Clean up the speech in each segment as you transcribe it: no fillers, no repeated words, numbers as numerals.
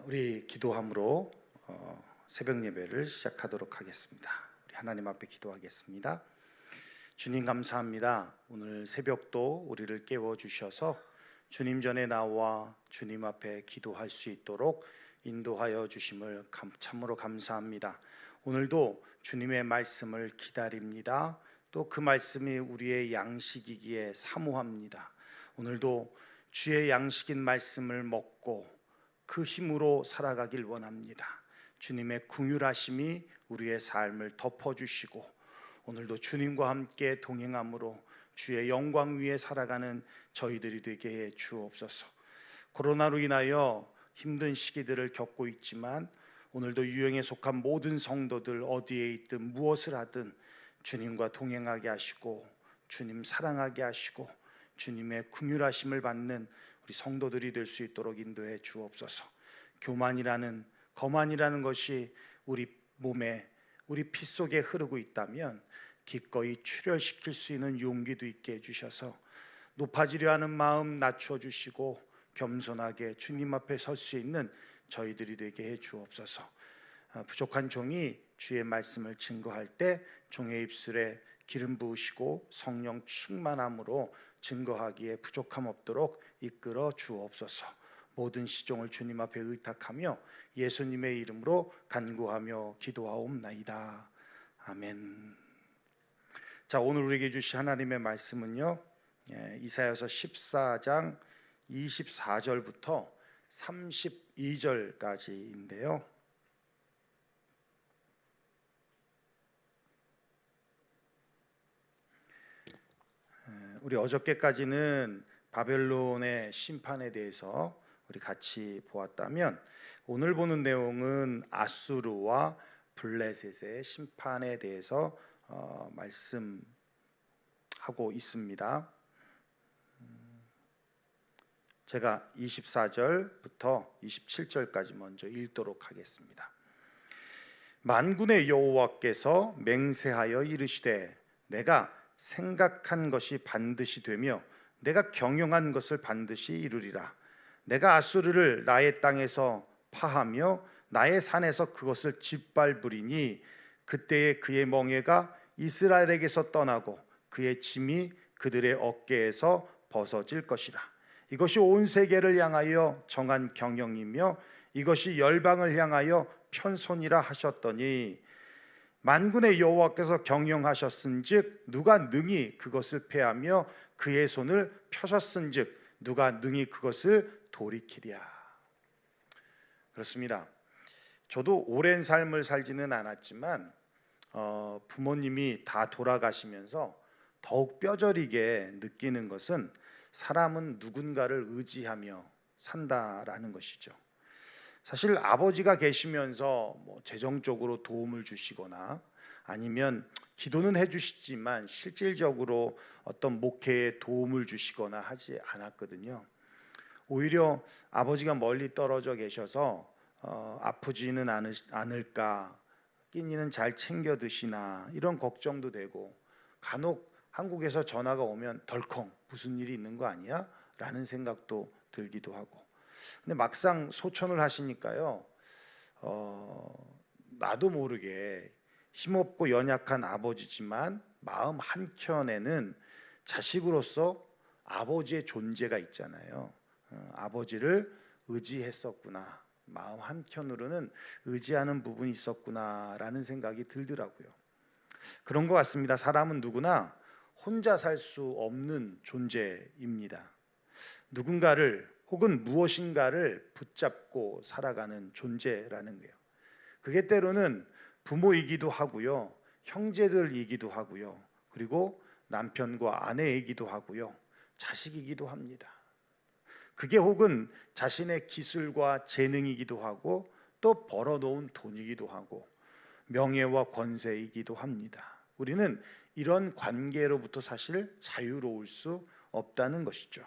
우리 기도함으로 새벽 예배를 시작하도록 하겠습니다. 우리 하나님 앞에 기도하겠습니다. 주님 감사합니다. 오늘 새벽도 우리를 깨워주셔서 주님 전에 나와 주님 앞에 기도할 수 있도록 인도하여 주심을 참으로 감사합니다. 오늘도 주님의 말씀을 기다립니다. 또 그 말씀이 우리의 양식이기에 사모합니다. 오늘도 주의 양식인 말씀을 먹고 그 힘으로 살아가길 원합니다. 주님의 긍휼하심이 우리의 삶을 덮어주시고 오늘도 주님과 함께 동행함으로 주의 영광 위에 살아가는 저희들이 되게 해 주옵소서. 코로나로 인하여 힘든 시기들을 겪고 있지만 오늘도 유형에 속한 모든 성도들 어디에 있든 무엇을 하든 주님과 동행하게 하시고 주님 사랑하게 하시고 주님의 긍휼하심을 받는 우리 성도들이 될 수 있도록 인도해 주옵소서. 교만이라는 거만이라는 것이 우리 몸에 우리 피 속에 흐르고 있다면 기꺼이 출혈시킬 수 있는 용기도 있게 해주셔서 높아지려 하는 마음 낮춰 주시고 겸손하게 주님 앞에 설 수 있는 저희들이 되게 해 주옵소서. 부족한 종이 주의 말씀을 증거할 때 종의 입술에 기름 부으시고 성령 충만함으로 증거하기에 부족함 없도록 이끌어 주옵소서. 모든 시종을 주님 앞에 의탁하며 예수님의 이름으로 간구하며 기도하옵나이다. 아멘. 자, 오늘 우리에게 주신 하나님의 말씀은요, 이사야서 14장 24절부터 32절까지인데요. 우리 어저께까지는 바벨론의 심판에 대해서 우리 같이 보았다면 오늘 보는 내용은 아수르와 블레셋의 심판에 대해서 말씀하고 있습니다. 제가 24절부터 27절까지 먼저 읽도록 하겠습니다. 만군의 여호와께서 맹세하여 이르시되 내가 생각한 것이 반드시 되며 내가 경영한 것을 반드시 이루리라. 내가 아수르를 나의 땅에서 파하며 나의 산에서 그것을 짓밟으리니 그때에 그의 멍에가 이스라엘에게서 떠나고 그의 짐이 그들의 어깨에서 벗어질 것이라. 이것이 온 세계를 향하여 정한 경영이며 이것이 열방을 향하여 편손이라 하셨더니 만군의 여호와께서 경영하셨은즉 누가 능히 그것을 패하며 그의 손을 펴셨은즉 누가 능히 그것을 돌이키랴. 그렇습니다. 저도 오랜 삶을 살지는 않았지만 부모님이 다 돌아가시면서 더욱 뼈저리게 느끼는 것은 사람은 누군가를 의지하며 산다라는 것이죠. 사실 아버지가 계시면서 재정적으로 도움을 주시거나 아니면 기도는 해주시지만 실질적으로 어떤 목회에 도움을 주시거나 하지 않았거든요. 오히려 아버지가 멀리 떨어져 계셔서 아프지는 않을까, 끼니는 잘 챙겨 드시나 이런 걱정도 되고 간혹 한국에서 전화가 오면 덜컹 무슨 일이 있는 거 아니야? 라는 생각도 들기도 하고. 근데 막상 소천을 하시니까요, 나도 모르게 힘없고 연약한 아버지지만 마음 한켠에는 자식으로서 아버지의 존재가 있잖아요. 아버지를 의지했었구나, 마음 한켠으로는 의지하는 부분이 있었구나라는 생각이 들더라고요. 그런 것 같습니다. 사람은 누구나 혼자 살 수 없는 존재입니다. 누군가를 혹은 무엇인가를 붙잡고 살아가는 존재라는 거예요. 그게 때로는 부모이기도 하고요, 형제들이기도 하고요, 그리고 남편과 아내이기도 하고요, 자식이기도 합니다. 그게 혹은 자신의 기술과 재능이기도 하고 또 벌어놓은 돈이기도 하고 명예와 권세이기도 합니다. 우리는 이런 관계로부터 사실 자유로울 수 없다는 것이죠.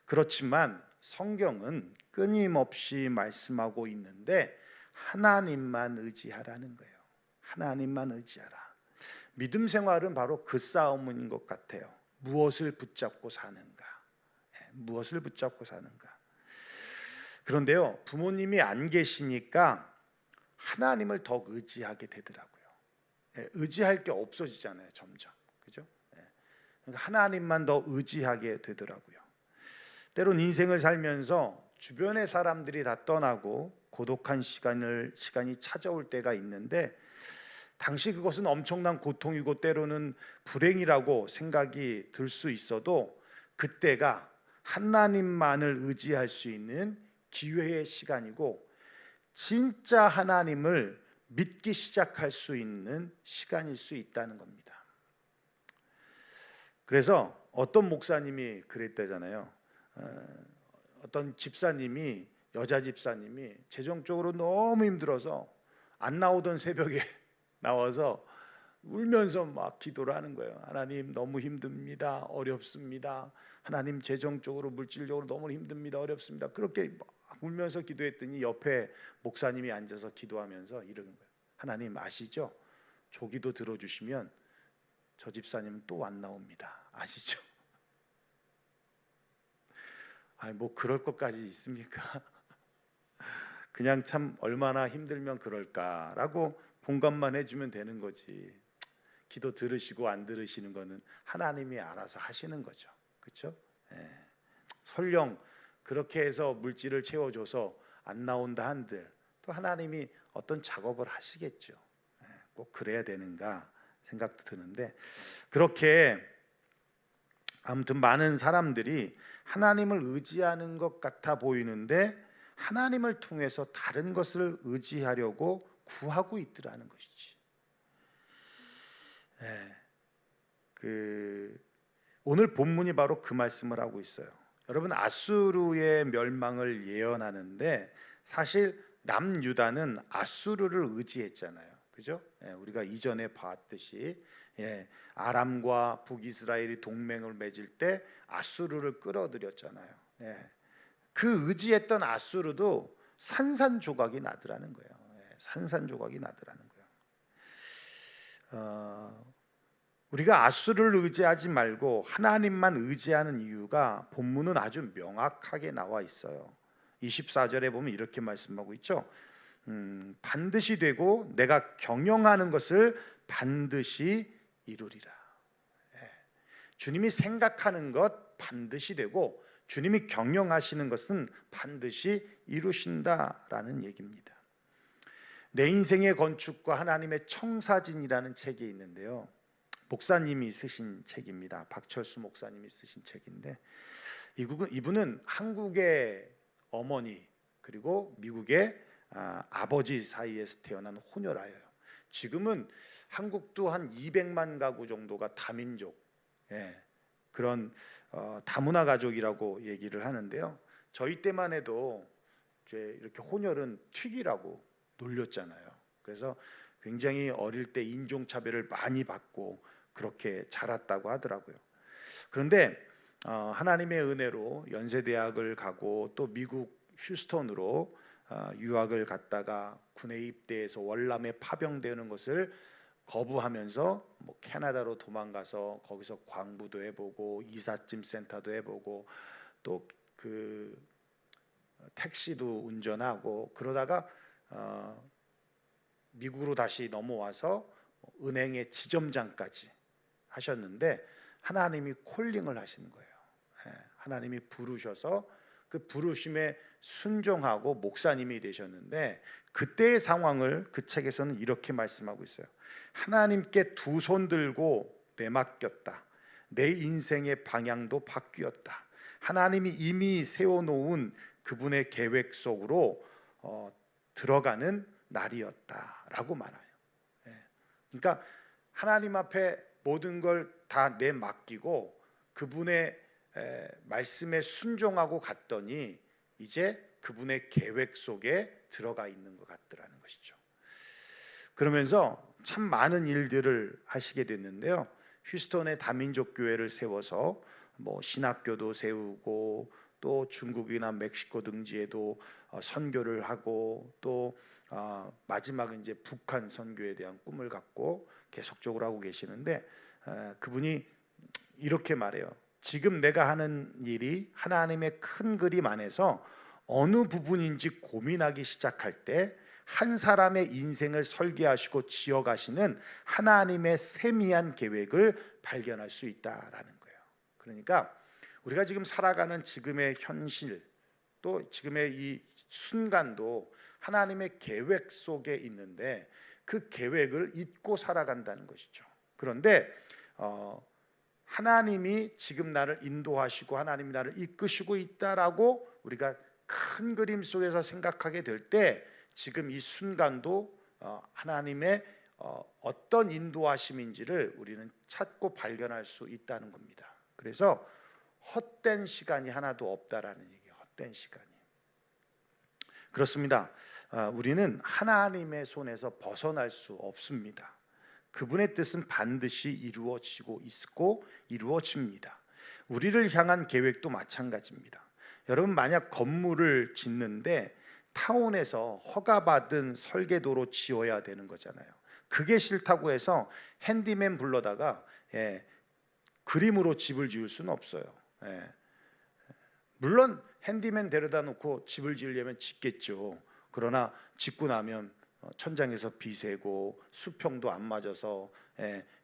그렇지만 성경은 끊임없이 말씀하고 있는데 하나님만 의지하라는 거예요. 하나님만 의지하라. 믿음 생활은 바로 그 싸움인 것 같아요. 무엇을 붙잡고 사는가? 무엇을 붙잡고 사는가? 그런데요, 부모님이 안 계시니까 하나님을 더 의지하게 되더라고요. 의지할 게 없어지잖아요, 점점. 그죠? 그러니까 하나님만 더 의지하게 되더라고요. 때론 인생을 살면서 주변의 사람들이 다 떠나고 고독한 시간이 찾아올 때가 있는데, 당시 그것은 엄청난 고통이고 때로는 불행이라고 생각이 들 수 있어도, 그때가 하나님만을 의지할 수 있는 기회의 시간이고 진짜 하나님을 믿기 시작할 수 있는 시간일 수 있다는 겁니다. 그래서 어떤 목사님이 그랬다잖아요. 어떤 집사님이, 여자 집사님이 재정적으로 너무 힘들어서 안 나오던 새벽에 나와서 울면서 막 기도를 하는 거예요. 하나님, 너무 힘듭니다. 어렵습니다. 하나님, 재정적으로 물질적으로 너무 힘듭니다. 어렵습니다. 그렇게 막 울면서 기도했더니 옆에 목사님이 앉아서 기도하면서 이러는 거예요. 하나님 아시죠? 조기도 들어주시면 저 집사님은 또 안 나옵니다. 아시죠? 뭐 그럴 것까지 있습니까? 그냥 참 얼마나 힘들면 그럴까라고 공감만 해주면 되는 거지. 기도 들으시고 안 들으시는 거는 하나님이 알아서 하시는 거죠. 그렇죠? 설령 그렇게 해서 물질을 채워줘서 안 나온다 한들 또 하나님이 어떤 작업을 하시겠죠. 꼭 그래야 되는가 생각도 드는데, 그렇게 아무튼 많은 사람들이 하나님을 의지하는 것 같아 보이는데 하나님을 통해서 다른 것을 의지하려고 구하고 있더라는 것이지. 오늘 본문이 바로 그 말씀을 하고 있어요. 여러분, 아수르의 멸망을 예언하는데 사실 남유다는 아수르를 의지했잖아요. 그죠? 우리가 이전에 봤듯이 아람과 북이스라엘이 동맹을 맺을 때 아수르를 끌어들였잖아요. 그 의지했던 아수르도 산산조각이 나더라는 거예요. 산산조각이 나더라는 거예요. 우리가 아수르를 의지하지 말고 하나님만 의지하는 이유가 본문은 아주 명확하게 나와 있어요. 24절에 보면 이렇게 말씀하고 있죠. 반드시 되고 내가 경영하는 것을 반드시 이루리라. 주님이 생각하는 것 반드시 되고 주님이 경영하시는 것은 반드시 이루신다라는 얘기입니다. 내 인생의 건축과 하나님의 청사진이라는 책이 있는데요, 목사님이 쓰신 책입니다. 박철수 목사님이 쓰신 책인데, 이분은 한국의 어머니 그리고 미국의 아버지 사이에서 태어난 혼혈아예요. 지금은 한국도 한 200만 가구 정도가 다민족, 그런 다문화 가족이라고 얘기를 하는데요. 저희 때만 해도 이렇게 혼혈은 튀기라고 놀렸잖아요. 그래서 굉장히 어릴 때 인종차별을 많이 받고 그렇게 자랐다고 하더라고요. 그런데 하나님의 은혜로 연세대학을 가고 또 미국 휴스턴으로 유학을 갔다가 군에 입대해서 월남에 파병되는 것을 거부하면서 캐나다로 도망가서 거기서 광부도 해보고 이삿짐 센터도 해보고 또 그 택시도 운전하고 그러다가 미국으로 다시 넘어와서 은행의 지점장까지 하셨는데 하나님이 콜링을 하시는 거예요. 하나님이 부르셔서 그 부르심에 순종하고 목사님이 되셨는데, 그때의 상황을 그 책에서는 이렇게 말씀하고 있어요. 하나님께 두 손 들고 내맡겼다. 내 인생의 방향도 바뀌었다. 하나님이 이미 세워놓은 그분의 계획 속으로 들어가는 날이었다라고 말해요. 그러니까 하나님 앞에 모든 걸 다 내맡기고 그분의 말씀에 순종하고 갔더니 이제 그분의 계획 속에 들어가 있는 것 같더라는 것이죠. 그러면서 참 많은 일들을 하시게 됐는데요, 휴스턴에 다민족 교회를 세워서 신학교도 세우고 또 중국이나 멕시코 등지에도 선교를 하고 또 마지막은 이제 북한 선교에 대한 꿈을 갖고 계속적으로 하고 계시는데, 그분이 이렇게 말해요. 지금 내가 하는 일이 하나님의 큰 그림 안에서 어느 부분인지 고민하기 시작할 때 한 사람의 인생을 설계하시고 지어가시는 하나님의 세미한 계획을 발견할 수 있다라는 거예요. 그러니까 우리가 지금 살아가는 지금의 현실, 또 지금의 이 순간도 하나님의 계획 속에 있는데 그 계획을 잊고 살아간다는 것이죠. 그런데 하나님이 지금 나를 인도하시고 하나님이 나를 이끄시고 있다라고 우리가 큰 그림 속에서 생각하게 될 때 지금 이 순간도 하나님의 어떤 인도하심인지를 우리는 찾고 발견할 수 있다는 겁니다. 그래서 헛된 시간이 하나도 없다라는 얘기예요. 헛된 시간이. 그렇습니다. 우리는 하나님의 손에서 벗어날 수 없습니다. 그분의 뜻은 반드시 이루어지고 있고 이루어집니다. 우리를 향한 계획도 마찬가지입니다. 여러분, 만약 건물을 짓는데 타운에서 허가받은 설계도로 지어야 되는 거잖아요. 그게 싫다고 해서 핸디맨 불러다가 그림으로 집을 지을 수는 없어요. 물론 핸디맨 데려다 놓고 집을 지으려면 짓겠죠. 그러나 짓고 나면 천장에서 비 새고 수평도 안 맞아서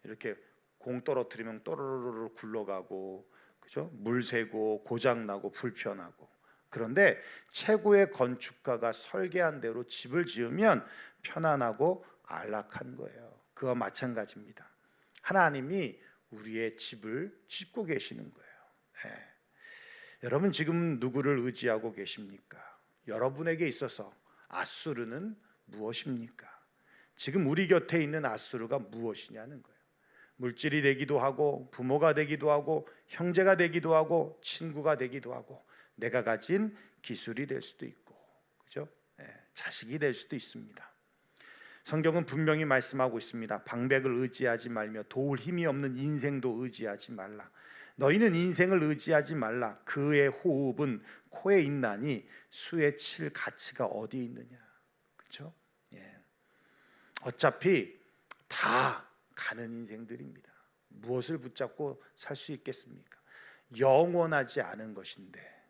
이렇게 공 떨어뜨리면 또르르르 굴러가고, 그죠? 물 새고 고장 나고 불편하고. 그런데 최고의 건축가가 설계한 대로 집을 지으면 편안하고 안락한 거예요. 그와 마찬가지입니다. 하나님이 우리의 집을 짓고 계시는 거예요. 여러분, 지금 누구를 의지하고 계십니까? 여러분에게 있어서 아수르는 무엇입니까? 지금 우리 곁에 있는 아수르가 무엇이냐는 거예요. 물질이 되기도 하고 부모가 되기도 하고 형제가 되기도 하고 친구가 되기도 하고 내가 가진 기술이 될 수도 있고, 그죠? 자식이 될 수도 있습니다. 성경은 분명히 말씀하고 있습니다. 방백을 의지하지 말며 도울 힘이 없는 인생도 의지하지 말라. 너희는 인생을 의지하지 말라. 그의 호흡은 코에 있나니 수에 칠 가치가 어디 있느냐. 그렇죠? 어차피 다 가는 인생들입니다. 무엇을 붙잡고 살 수 있겠습니까? 영원하지 않은 것인데,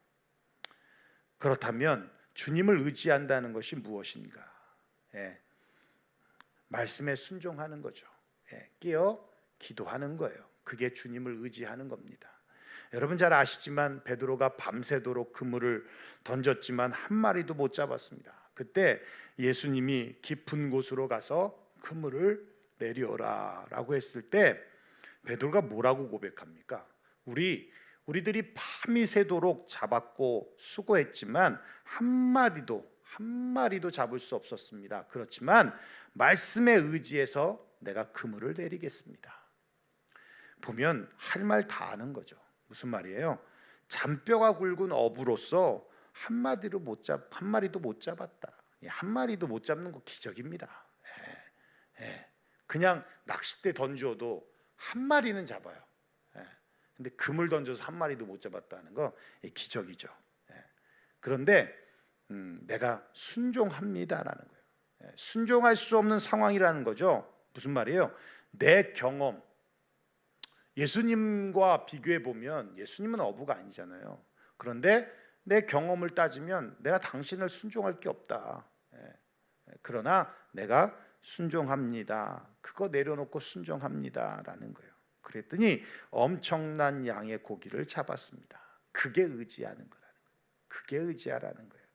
그렇다면 주님을 의지한다는 것이 무엇인가? 말씀에 순종하는 거죠. 깨어 기도하는 거예요. 그게 주님을 의지하는 겁니다. 여러분 잘 아시지만 베드로가 밤새도록 그물을 던졌지만 한 마리도 못 잡았습니다. 그때 예수님이 깊은 곳으로 가서 그물을 내려라 라고 했을 때 베드로가 뭐라고 고백합니까? 우리들이 밤이 새도록 잡았고 수고했지만 한 마리도 잡을 수 없었습니다. 그렇지만 말씀에 의지해서 내가 그물을 내리겠습니다. 보면 할 말 다 하는 거죠. 무슨 말이에요? 잔뼈가 굵은 어부로서 한 마리도 못 잡았다. 한 마리도 못 잡는 거 기적입니다. 그냥 낚싯대 던져도 한 마리는 잡아요. 근데 그물 던져서 한 마리도 못 잡았다는 거 기적이죠. 그런데 내가 순종합니다라는 거예요. 순종할 수 없는 상황이라는 거죠. 무슨 말이에요? 내 경험, 예수님과 비교해 보면 예수님은 어부가 아니잖아요. 그런데 내 경험을 따지면 내가 당신을 순종할 게 없다. 그러나 내가 순종합니다. 그거 내려놓고 순종합니다라는 거예요. 그랬더니 엄청난 양의 고기를 잡았습니다. 그게 의지하는 거라는 거예요. 그게 의지하라는 거예요.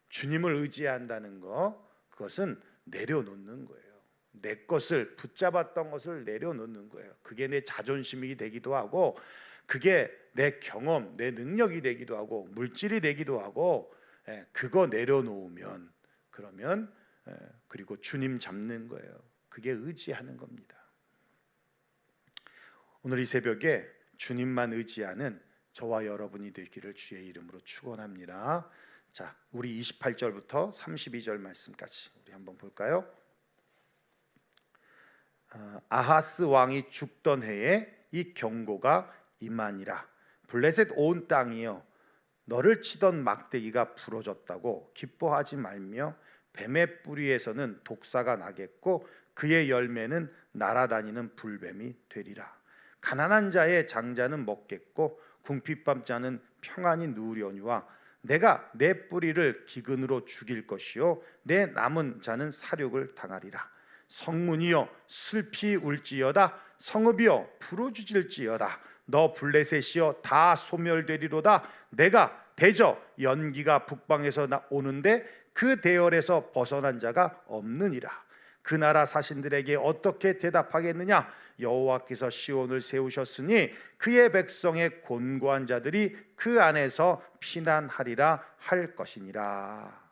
주님을 의지한다는 거, 그것은 내려놓는 거예요. 내 것을 붙잡았던 것을 내려놓는 거예요. 그게 내 자존심이 되기도 하고, 그게 내 경험, 내 능력이 되기도 하고, 물질이 되기도 하고, 그거 내려놓으면 그러면 그리고 주님 잡는 거예요. 그게 의지하는 겁니다. 오늘 이 새벽에 주님만 의지하는 저와 여러분이 되기를 주의 이름으로 축원합니다. 자, 우리 28절부터 32절 말씀까지 우리 한번 볼까요? 아하스 왕이 죽던 해에 이 경고가 임하니라. 블레셋 온 땅이여, 너를 치던 막대기가 부러졌다고 기뻐하지 말며 뱀의 뿌리에서는 독사가 나겠고 그의 열매는 날아다니는 불뱀이 되리라. 가난한 자의 장자는 먹겠고 궁핍한 자는 평안히 누우려니와 내가 내 뿌리를 기근으로 죽일 것이요 내 남은 자는 사륙을 당하리라. 성문이여 슬피 울지어다. 성읍이여 부르짖을지어다. 너 블레셋이여 다 소멸되리로다. 내가 대저 연기가 북방에서 오는데 그 대열에서 벗어난 자가 없느니라. 그 나라 사신들에게 어떻게 대답하겠느냐? 여호와께서 시온을 세우셨으니 그의 백성의 곤고한 자들이 그 안에서 피난하리라 할 것이니라.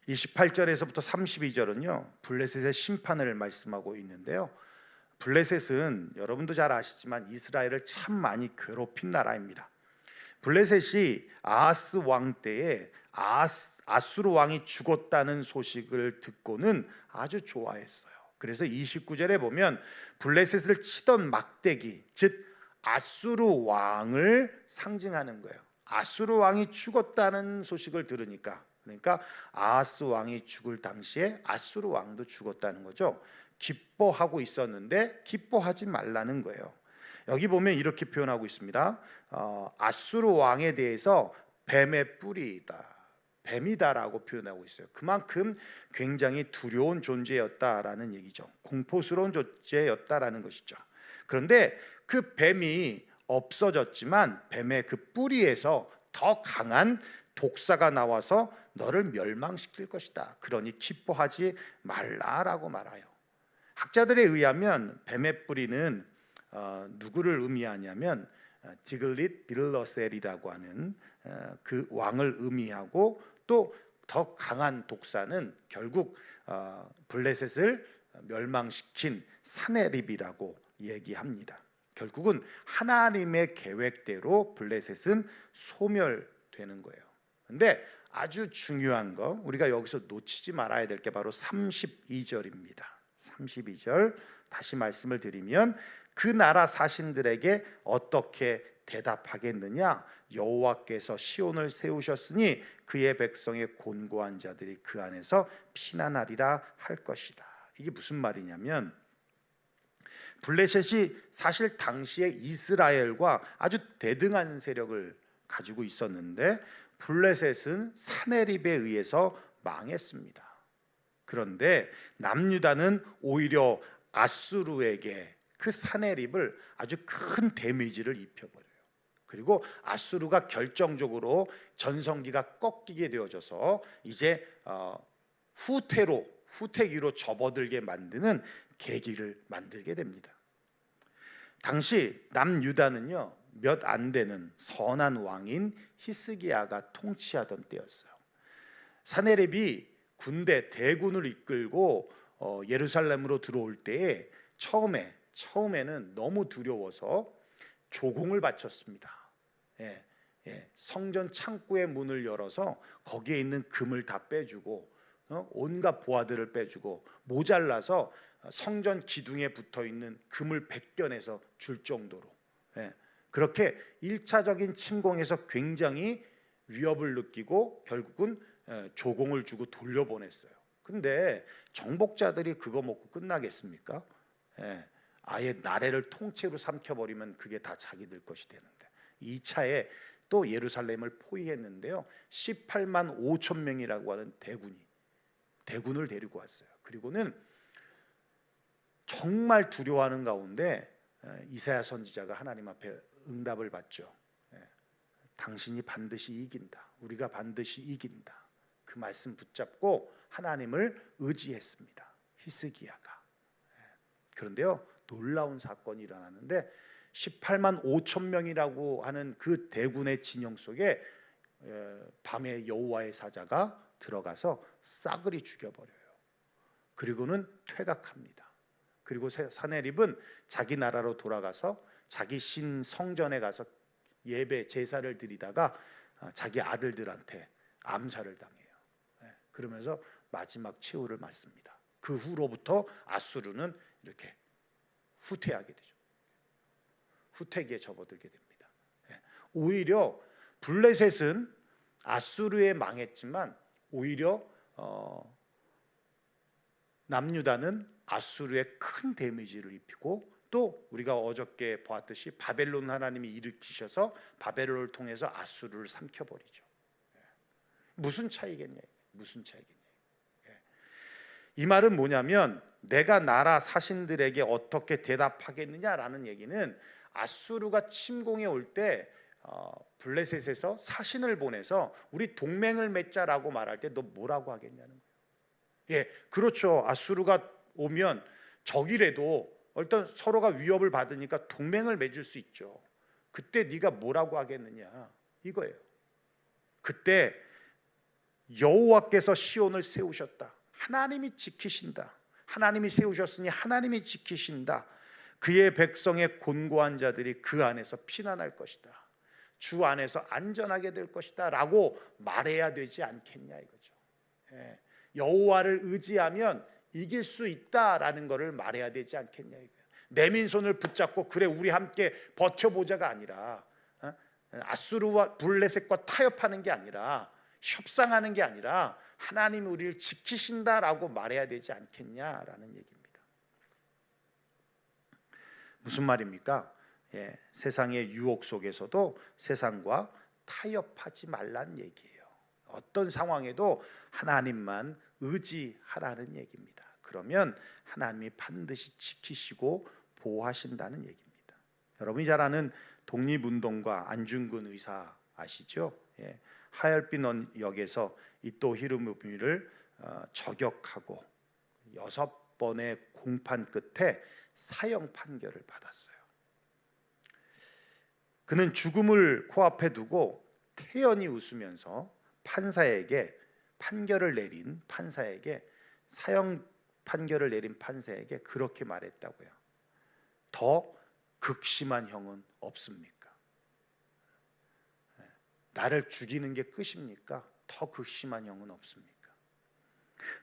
28절에서부터 32절은요 블레셋의 심판을 말씀하고 있는데요, 블레셋은 여러분도 잘 아시지만 이스라엘을 참 많이 괴롭힌 나라입니다. 블레셋이 아하스 왕 때에 아수르 왕이 죽었다는 소식을 듣고는 아주 좋아했어요. 그래서 29절에 보면 블레셋을 치던 막대기, 즉 아수르 왕을 상징하는 거예요. 아수르 왕이 죽었다는 소식을 들으니까, 그러니까 아하스 왕이 죽을 당시에 아수르 왕도 죽었다는 거죠. 기뻐하고 있었는데 기뻐하지 말라는 거예요. 여기 보면 이렇게 표현하고 있습니다. 아수르 왕에 대해서 뱀의 뿌리이다, 뱀이다라고 표현하고 있어요. 그만큼 굉장히 두려운 존재였다라는 얘기죠. 공포스러운 존재였다라는 것이죠. 그런데 그 뱀이 없어졌지만 뱀의 그 뿌리에서 더 강한 독사가 나와서 너를 멸망시킬 것이다. 그러니 기뻐하지 말라라고 말해요. 학자들에 의하면 뱀의 뿌리는 누구를 의미하냐면 디글릿 빌러셀이라고 하는 그 왕을 의미하고, 또 더 강한 독사는 결국 블레셋을 멸망시킨 사네립이라고 얘기합니다. 결국은 하나님의 계획대로 블레셋은 소멸되는 거예요. 근데 아주 중요한 거, 우리가 여기서 놓치지 말아야 될 게 바로 32절입니다. 32절 다시 말씀을 드리면 그 나라 사신들에게 어떻게 대답하겠느냐? 여호와께서 시온을 세우셨으니 그의 백성의 곤고한 자들이 그 안에서 피난하리라 할 것이다. 이게 무슨 말이냐면, 블레셋이 사실 당시에 이스라엘과 아주 대등한 세력을 가지고 있었는데 블레셋은 사네립에 의해서 망했습니다. 그런데 남유다는 오히려 아수르에게 그 사네립을 아주 큰 데미지를 입혀버려요. 그리고 아수르가 결정적으로 전성기가 꺾이게 되어져서 이제 후퇴기로 접어들게 만드는 계기를 만들게 됩니다. 당시 남유다는요 몇 안 되는 선한 왕인 히스기야가 통치하던 때였어요. 사네립이 군대 대군을 이끌고 예루살렘으로 들어올 때에 처음에는 너무 두려워서 조공을 바쳤습니다. 성전 창고의 문을 열어서 거기에 있는 금을 다 빼주고 온갖 보화들을 빼주고 모자라서 성전 기둥에 붙어있는 금을 벗겨내서 줄 정도로, 그렇게 1차적인 침공에서 굉장히 위협을 느끼고 결국은 조공을 주고 돌려보냈어요. 근데 정복자들이 그거 먹고 끝나겠습니까? 아예 나라를 통째로 삼켜버리면 그게 다 자기들 것이 되는데, 2차에 또 예루살렘을 포위했는데요 18만 5천 명이라고 하는 대군을 데리고 왔어요. 그리고는 정말 두려워하는 가운데 이사야 선지자가 하나님 앞에 응답을 받죠. 당신이 반드시 이긴다, 우리가 반드시 이긴다. 그 말씀 붙잡고 하나님을 의지했습니다, 히스기야가. 그런데요 놀라운 사건이 일어났는데 18만 5천 명이라고 하는 그 대군의 진영 속에 밤에 여호와의 사자가 들어가서 싸그리 죽여버려요. 그리고는 퇴각합니다. 그리고 사네립은 자기 나라로 돌아가서 자기 신 성전에 가서 예배 제사를 드리다가 자기 아들들한테 암살을 당해요. 그러면서 마지막 최후를 맞습니다. 그 후로부터 아수르는 이렇게 후퇴하게 되죠. 후퇴기에 접어들게 됩니다. 오히려 블레셋은 아수르에 망했지만 오히려 남유다는 아수르에 큰 데미지를 입히고 또 우리가 어저께 보았듯이 바벨론 하나님이 일으키셔서 바벨론을 통해서 아수르를 삼켜버리죠. 무슨 차이겠냐? 무슨 차이겠냐? 이 말은 뭐냐면 내가 나라 사신들에게 어떻게 대답하겠느냐라는 얘기는 아수르가 침공해 올 때 블레셋에서 사신을 보내서 우리 동맹을 맺자라고 말할 때 너 뭐라고 하겠냐는 거예요. 예, 그렇죠. 아수르가 오면 적이라도 일단 서로가 위협을 받으니까 동맹을 맺을 수 있죠. 그때 네가 뭐라고 하겠느냐 이거예요. 그때 여호와께서 시온을 세우셨다. 하나님이 지키신다. 하나님이 세우셨으니 하나님이 지키신다. 그의 백성의 곤고한 자들이 그 안에서 피난할 것이다. 주 안에서 안전하게 될 것이다 라고 말해야 되지 않겠냐 이거죠. 여호와를 의지하면 이길 수 있다라는 것을 말해야 되지 않겠냐 이거예요. 내민 손을 붙잡고 그래 우리 함께 버텨보자가 아니라 아수르와 블레셋과 타협하는 게 아니라 협상하는 게 아니라 하나님이 우리를 지키신다라고 말해야 되지 않겠냐라는 얘기입니다. 무슨 말입니까? 세상의 유혹 속에서도 세상과 타협하지 말란 얘기예요. 어떤 상황에도 하나님만 의지하라는 얘기입니다. 그러면 하나님이 반드시 지키시고 보호하신다는 얘기입니다. 여러분이 잘 아는 독립운동가 안중근 의사 아시죠? 하얼빈 역에서 이토 히로부미를 저격하고 6번의 공판 끝에 사형 판결을 받았어요. 그는 죽음을 코앞에 두고 태연히 웃으면서 사형 판결을 내린 판사에게 그렇게 말했다고요. 더 극심한 형은 없습니까? 나를 죽이는 게 끝입니까? 더 극심한 형은 없습니까?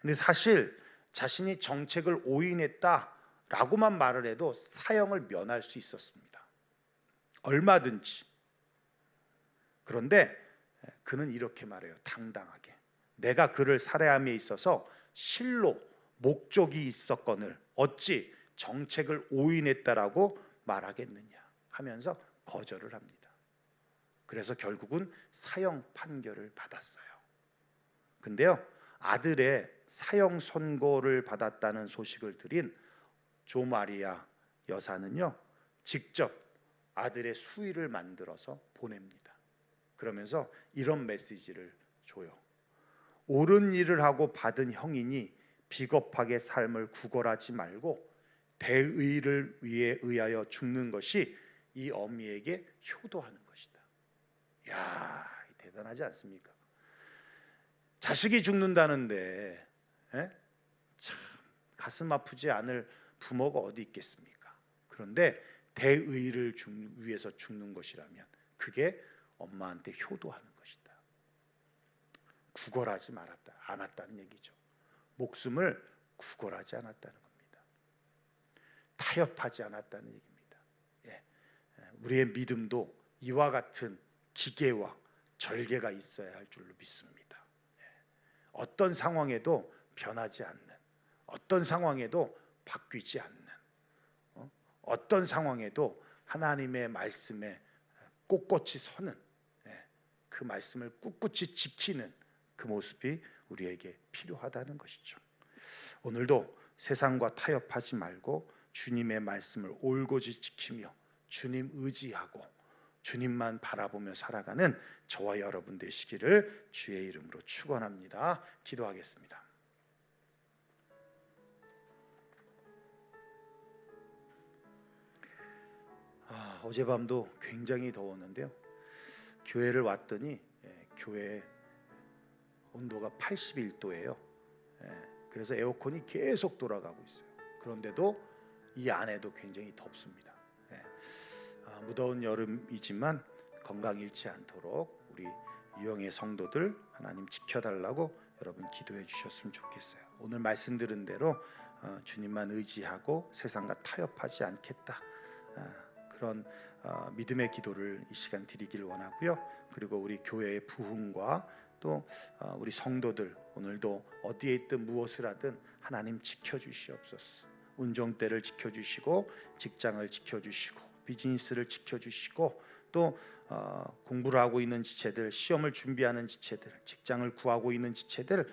근데 사실 자신이 정책을 오인했다라고만 말을 해도 사형을 면할 수 있었습니다. 얼마든지. 그런데 그는 이렇게 말해요. 당당하게. 내가 그를 살해함에 있어서 실로 목적이 있었거늘 어찌 정책을 오인했다라고 말하겠느냐 하면서 거절을 합니다. 그래서 결국은 사형 판결을 받았어요. 근데요, 아들의 사형 선고를 받았다는 소식을 들인 조마리아 여사는요, 직접 아들의 수의를 만들어서 보냅니다. 그러면서 이런 메시지를 줘요. 옳은 일을 하고 받은 형이니 비겁하게 삶을 구걸하지 말고 대의를 위하여 죽는 것이 이 어미에게 효도하는 것이다. 야, 대단하지 않습니까? 자식이 죽는다는데 참 가슴 아프지 않을 부모가 어디 있겠습니까? 그런데 대의를 위해서 죽는 것이라면 그게 엄마한테 효도하는 것이다. 구걸하지 않았다는 얘기죠. 목숨을 구걸하지 않았다는 겁니다. 타협하지 않았다는 얘기입니다. 우리의 믿음도 이와 같은 기계와 절개가 있어야 할 줄로 믿습니다. 어떤 상황에도 변하지 않는, 어떤 상황에도 바뀌지 않는, 어떤 상황에도 하나님의 말씀에 꼿꼿이 서는, 그 말씀을 꿋꿋이 지키는 그 모습이 우리에게 필요하다는 것이죠. 오늘도 세상과 타협하지 말고 주님의 말씀을 올곧이 지키며 주님 의지하고 주님만 바라보며 살아가는 저와 여러분 되시기를 주의 이름으로 축원합니다. 기도하겠습니다. 어젯밤도 굉장히 더웠는데요. 교회를 왔더니 교회 온도가 81도예요. 그래서 에어컨이 계속 돌아가고 있어요. 그런데도 이 안에도 굉장히 덥습니다. 무더운 여름이지만 건강 잃지 않도록 우리 유영의 성도들 하나님 지켜달라고 여러분 기도해 주셨으면 좋겠어요. 오늘 말씀 들은 대로 주님만 의지하고 세상과 타협하지 않겠다, 그런 믿음의 기도를 이 시간 드리길 원하고요. 그리고 우리 교회의 부흥과 또 우리 성도들 오늘도 어디에 있든 무엇을 하든 하나님 지켜주시옵소서. 운정대를 지켜주시고 직장을 지켜주시고 비즈니스를 지켜주시고 또 공부를 하고 있는 지체들, 시험을 준비하는 지체들, 직장을 구하고 있는 지체들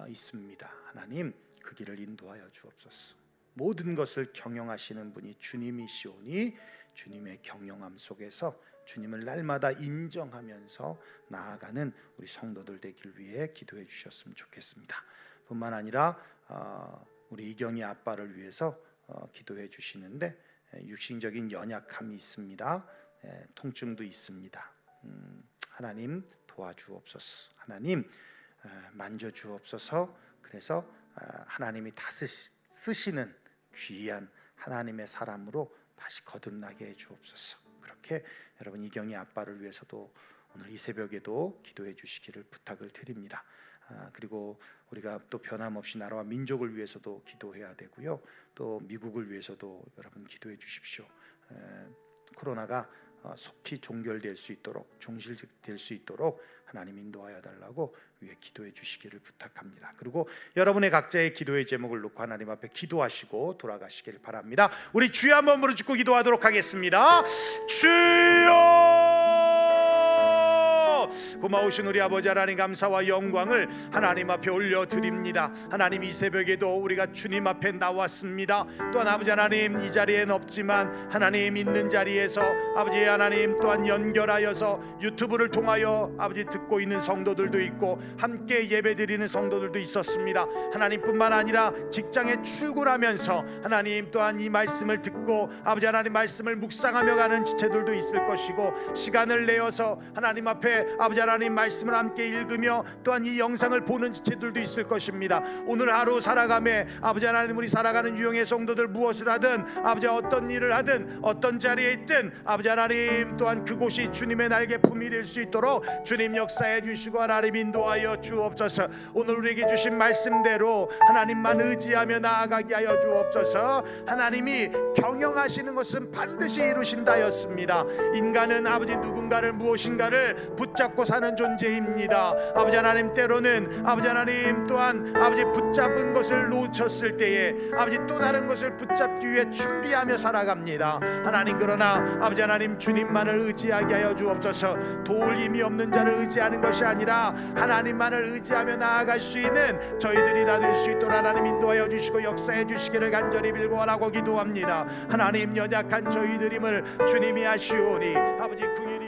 있습니다. 하나님 그 길을 인도하여 주옵소서. 모든 것을 경영하시는 분이 주님이시오니 주님의 경영함 속에서 주님을 날마다 인정하면서 나아가는 우리 성도들 되길 위해 기도해 주셨으면 좋겠습니다. 뿐만 아니라 우리 이경희 아빠를 위해서 기도해 주시는데 육신적인 연약함이 있습니다. 통증도 있습니다. 하나님 도와주옵소서. 하나님 만져주옵소서. 그래서 하나님이 다 쓰시는 귀한 하나님의 사람으로 다시 거듭나게 해주옵소서. 그렇게 여러분 이경희 아빠를 위해서도 오늘 이 새벽에도 기도해 주시기를 부탁을 드립니다. 그리고 우리가 또 변함없이 나라와 민족을 위해서도 기도해야 되고요. 또 미국을 위해서도 여러분 기도해 주십시오. 코로나가 속히 종결될 수 있도록, 종식될 수 있도록 하나님 인도하여 달라고 위에 기도해 주시기를 부탁합니다. 그리고 여러분의 각자의 기도의 제목을 놓고 하나님 앞에 기도하시고 돌아가시기를 바랍니다. 우리 주여 한번 부르짖고 기도하도록 하겠습니다. 주여! 고마우신 우리 아버지 하나님, 감사와 영광을 하나님 앞에 올려드립니다. 하나님 이 새벽에도 우리가 주님 앞에 나왔습니다. 또한 아버지 하나님 이 자리에는 없지만 하나님 있는 자리에서 아버지 하나님 또한 연결하여서 유튜브를 통하여 아버지 듣고 있는 성도들도 있고 함께 예배드리는 성도들도 있었습니다. 하나님뿐만 아니라 직장에 출근하면서 하나님 또한 이 말씀을 듣고 아버지 하나님 말씀을 묵상하며 가는 지체들도 있을 것이고, 시간을 내어서 하나님 앞에 아버지 하나님 말씀을 함께 읽으며 또한 이 영상을 보는 지체들도 있을 것입니다. 오늘 하루 살아가며 아버지 하나님 우리 살아가는 유형의 성도들 무엇을 하든 아버지 어떤 일을 하든 어떤 자리에 있든 아버지 하나님 또한 그곳이 주님의 날개품이 될 수 있도록 주님 역사해 주시고 하나님 인도하여 주옵소서. 오늘 우리에게 주신 말씀대로 하나님만 의지하며 나아가게 하여 주옵소서. 하나님이 경영하시는 것은 반드시 이루신다였습니다. 인간은 아버지 누군가를 무엇인가를 붙잡고 사는 존재입니다. 아버지 하나님 때로는 아버지 하나님 또한 아버지 붙잡은 것을 놓쳤을 때에 아버지 또 다른 것을 붙잡기 위해 준비하며 살아갑니다. 하나님 그러나 아버지 하나님 주님만을 의지하게 하여 주옵소서. 도울 힘이 없는 자를 의지하는 것이 아니라 하나님만을 의지하며 나아갈 수 있는 저희들이 다 될 수 있도록 하나님 인도하여 주시고 역사해 주시기를 간절히 빌고 원하고 기도합니다. 하나님 연약한 저희들임을 주님이 아시오니 아버지 긍휼히